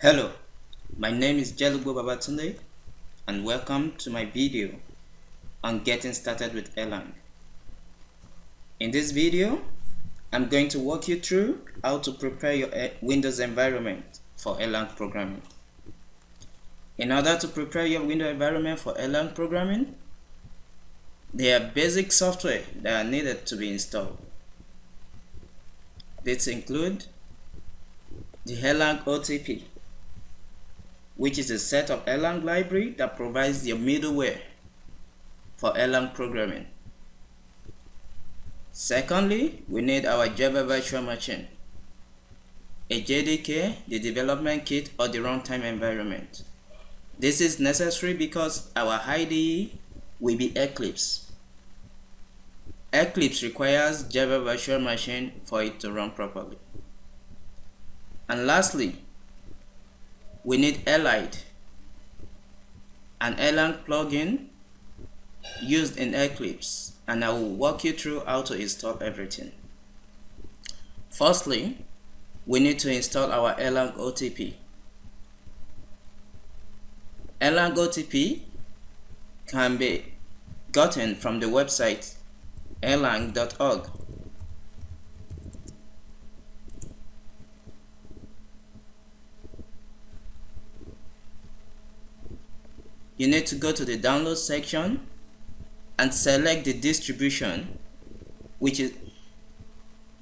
Hello, my name is Jelubo Babatunde and welcome to my video on getting started with Erlang. In this video, I'm going to walk you through how to prepare your Windows environment for Erlang programming. In order to prepare your Windows environment for Erlang programming, there are basic software that are needed to be installed. These include the Erlang OTP, which is a set of Erlang library that provides the middleware for Erlang programming. Secondly, we need our Java virtual machine, a JDK, the development kit, or the runtime environment. This is necessary because our IDE will be Eclipse. Eclipse requires Java virtual machine for it to run properly. And lastly, we need Erlide, an Erlang plugin used in Eclipse, and I will walk you through how to install everything. Firstly, we need to install our Erlang OTP. Erlang OTP can be gotten from the website erlang.org. You need to go to the download section and select the distribution which is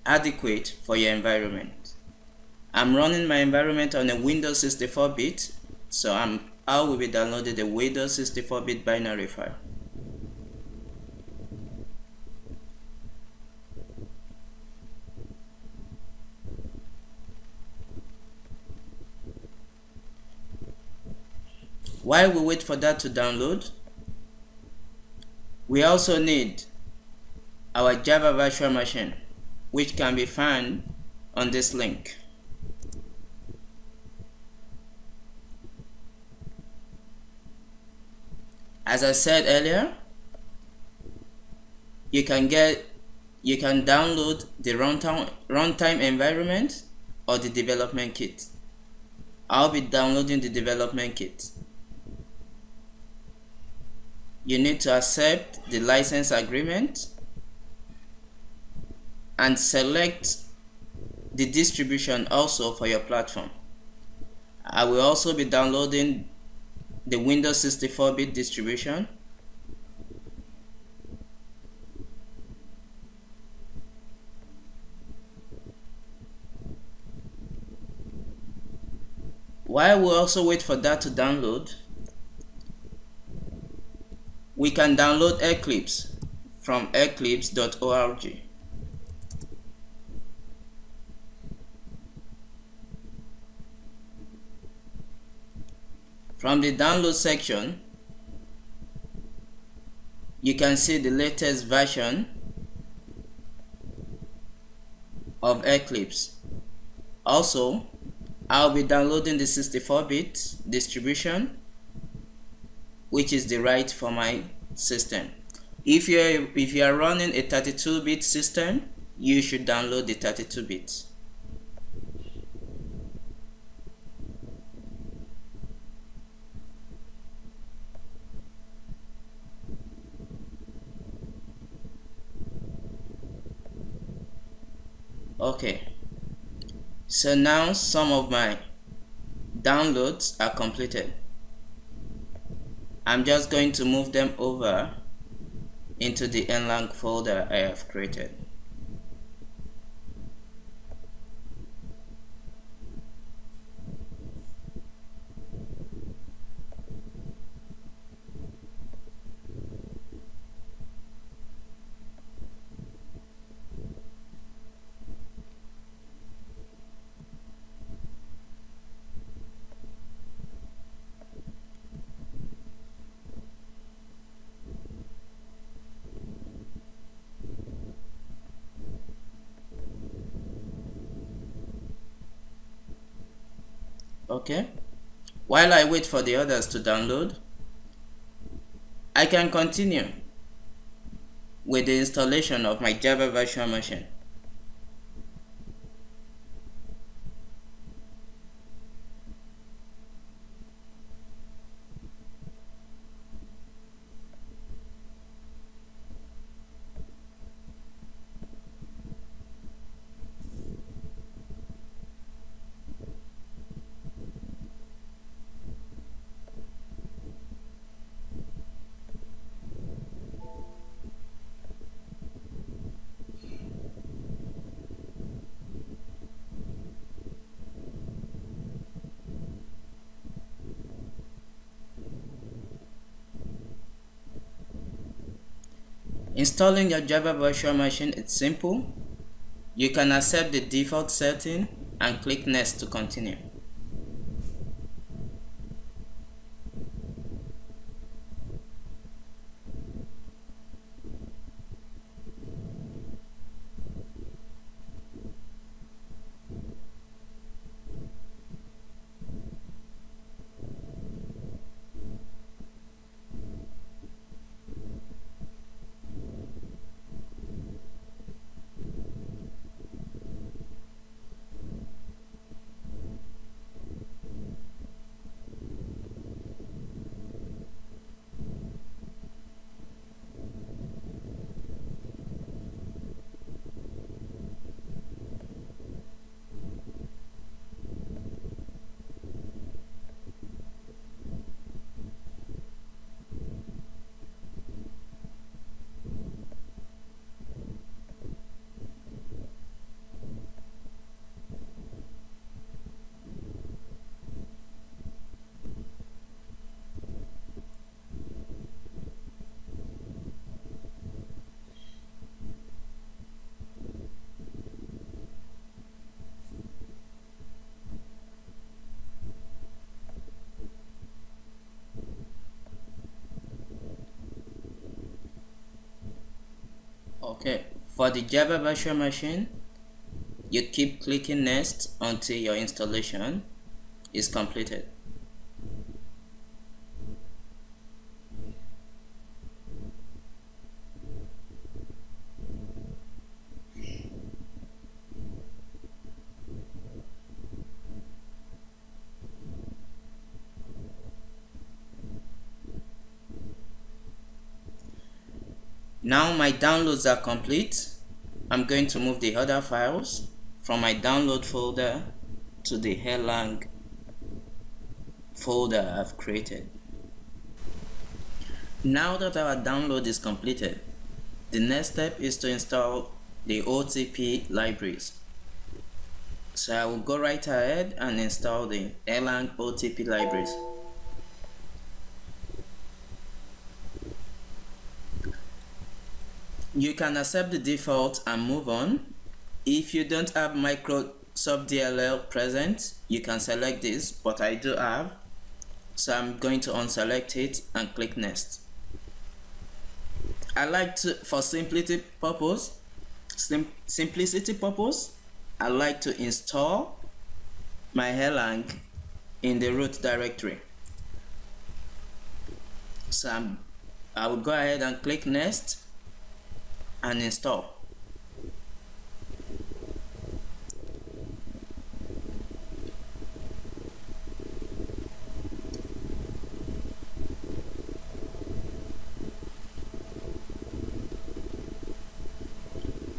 adequate for your environment. I'm running my environment on a Windows 64-bit, so I will be downloading the Windows 64-bit binary file. While we wait for that to download, we also need our Java virtual machine, which can be found on this link. As I said earlier, you can download the runtime environment or the development kit. I'll be downloading the development kit. You need to accept the license agreement and select the distribution also for your platform. I will also be downloading the Windows 64-bit distribution. While we also wait for that to download, we can download Eclipse from eclipse.org. From the download section, you can see the latest version of Eclipse. Also, I'll be downloading the 64-bit distribution, which is the right for my system. If you are running a 32-bit system, you should download the 32-bit. Okay, so now some of my downloads are completed. I'm just going to move them over into the Erlang folder I have created. Okay, while I wait for the others to download, I can continue with the installation of my Java virtual machine. Installing your Java virtual machine is simple. You can accept the default setting and click Next to continue. Okay, for the Java virtual machine, you keep clicking Next until your installation is completed. Now my downloads are complete. I'm going to move the other files from my download folder to the Erlang folder I've created. Now that our download is completed, the next step is to install the OTP libraries. So I will go right ahead and install the Erlang OTP libraries. You can accept the default and move on. If you don't have Microsoft DLL present, you can select this, but I do have, so I'm going to unselect it and click Next. I like to, for simplicity purpose, I like to install my Erlang in the root directory. So I will go ahead and click Next and install.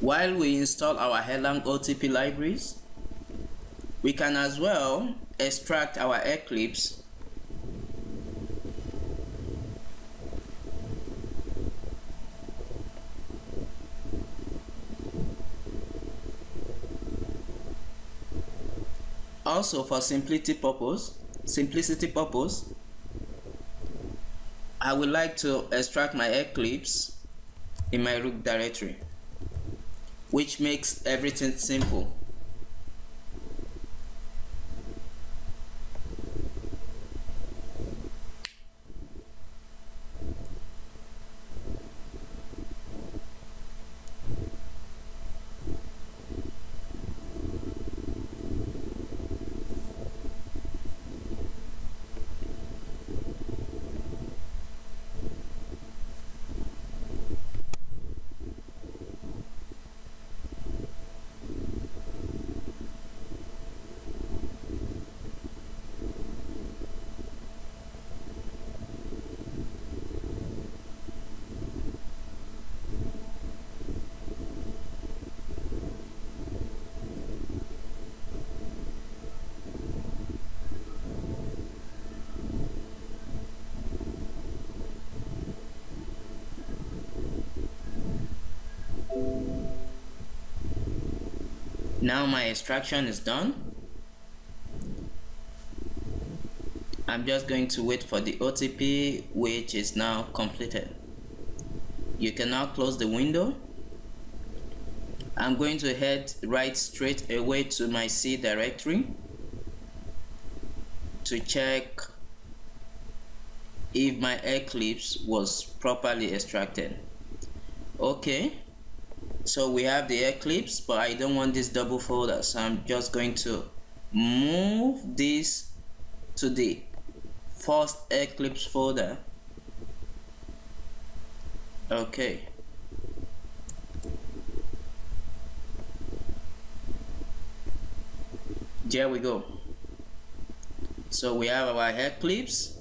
While we install our Erlang OTP libraries, we can as well extract our Eclipse also. For simplicity purpose, I would like to extract my Eclipse in my root directory, which makes everything simple. Now my extraction is done. I'm just going to wait for the OTP, which is now completed. You can now close the window. I'm going to head right straight away to my C directory to check if my Eclipse was properly extracted. Okay, so we have the Eclipse, but I don't want this double folder, so I'm just going to move this to the first Eclipse folder. Okay, there we go. So we have our Eclipse.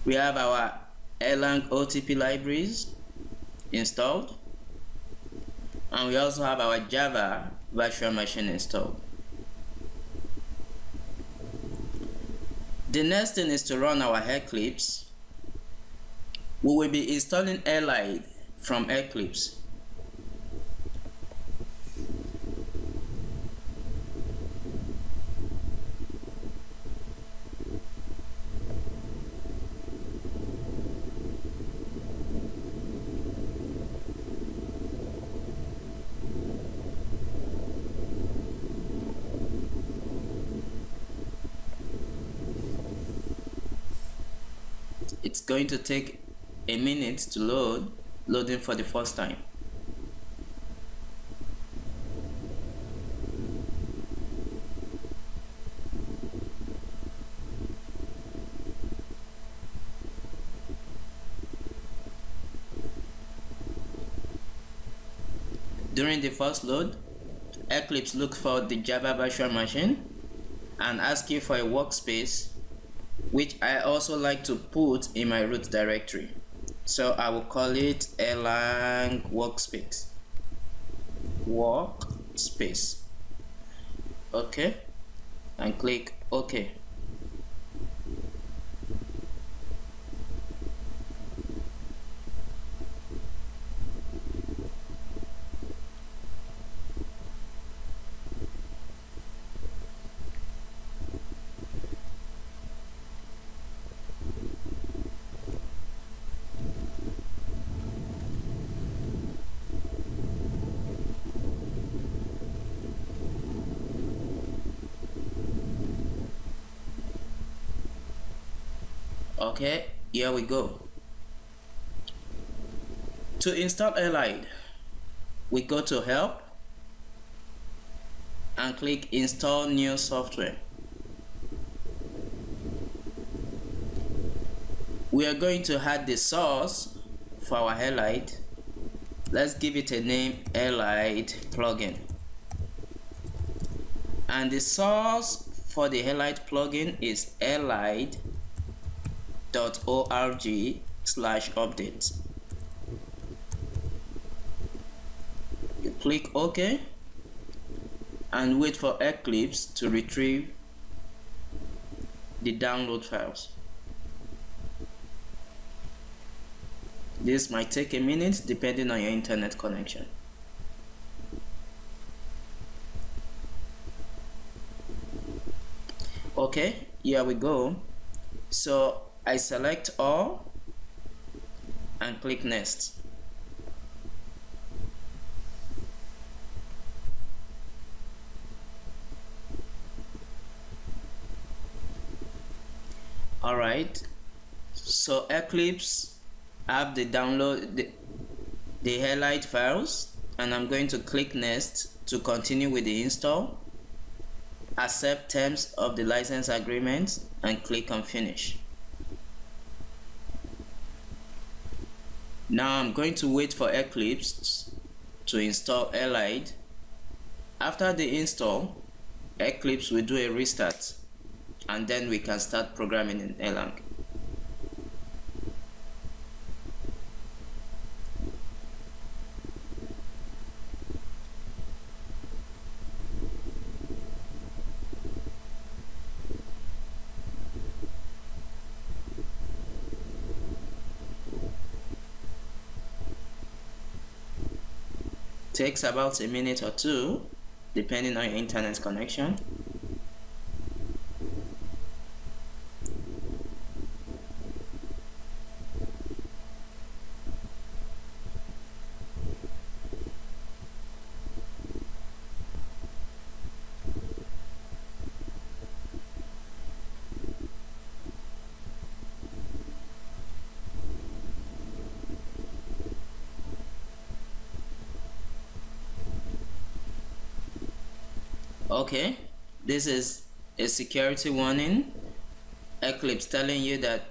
We have our Erlang OTP libraries installed, and we also have our Java virtual machine installed. The next thing is to run our Eclipse. We will be installing Erlide from Eclipse. It's going to take a minute to loading for the first time. During the first load, Eclipse looks for the Java virtual machine and asks you for a workspace, which I also like to put in my root directory. So I will call it Erlang workspace. Okay, and click OK. Okay, here we go. To install Erlide, we go to Help and click Install New Software. We are going to add the source for our Erlide. Let's give it a name, Erlide plugin. And the source for the Erlide plugin is erlide.org/update. You click OK and wait for Eclipse to retrieve the download files. This might take a minute depending on your internet connection. Okay, here we go. So I select all and click next. Alright, so Eclipse have the download the Erlide files, and I'm going to click next to continue with the install, accept terms of the license agreement, and click on finish. Now I'm going to wait for Eclipse to install Erlide. After the install, Eclipse will do a restart, and then we can start programming in Erlang. Takes about a minute or two depending on your internet connection. Okay, this is a security warning. Eclipse telling you that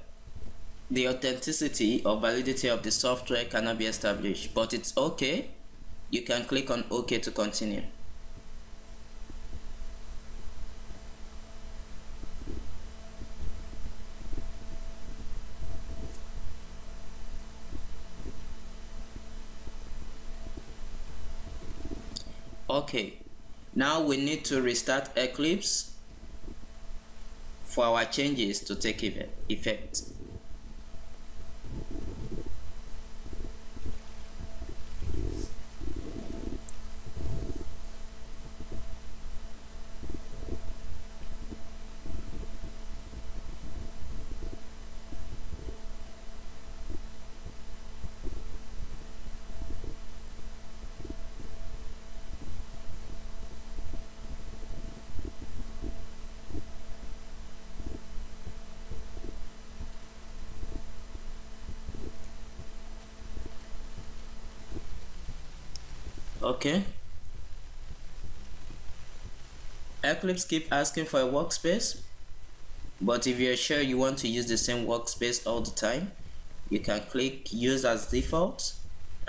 the authenticity or validity of the software cannot be established, but it's okay. You can click on OK to continue. Okay, now we need to restart Eclipse for our changes to take effect. Okay. Eclipse keep asking for a workspace, but if you're sure you want to use the same workspace all the time, you can click use as default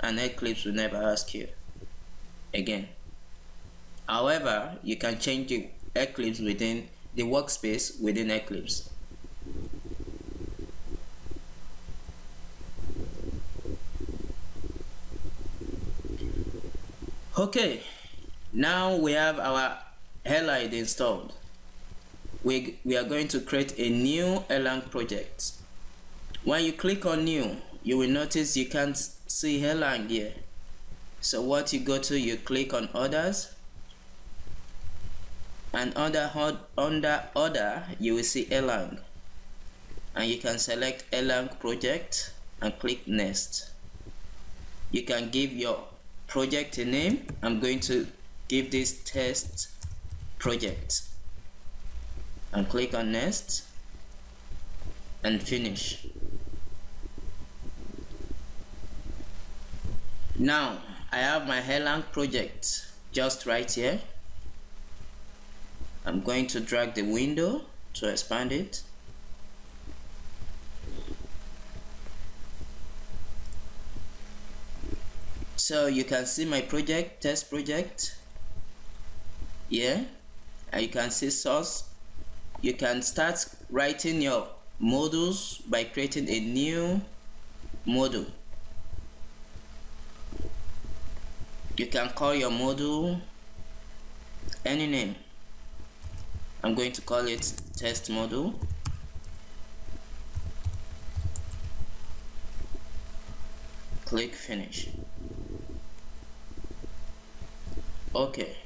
and Eclipse will never ask you again. However, you can change the Eclipse within the workspace within Eclipse. Okay, now we have our Erlide installed. We are going to create a new Erlang project. When you click on new, you will notice you can't see Erlang here. So what you go to, you click on others, and under other you will see Erlang, and you can select Erlang project and click next. You can give your project a name. I'm going to give this test project and click on next and finish. Now I have my Erlang project just right here. I'm going to drag the window to expand it. So you can see my project, test project here, and you can see source. You can start writing your modules by creating a new module. You can call your module any name. I'm going to call it test module. Click finish. Okay,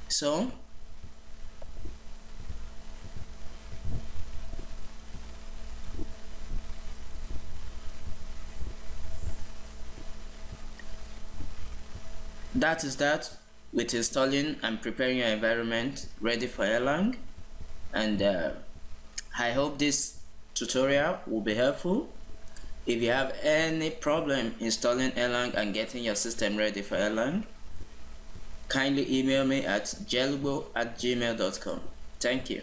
so that is that with installing and preparing your environment ready for Erlang, and I hope this tutorial will be helpful. If you have any problem installing Erlang and getting your system ready for Erlang, kindly email me at jelugbo@gmail.com. Thank you.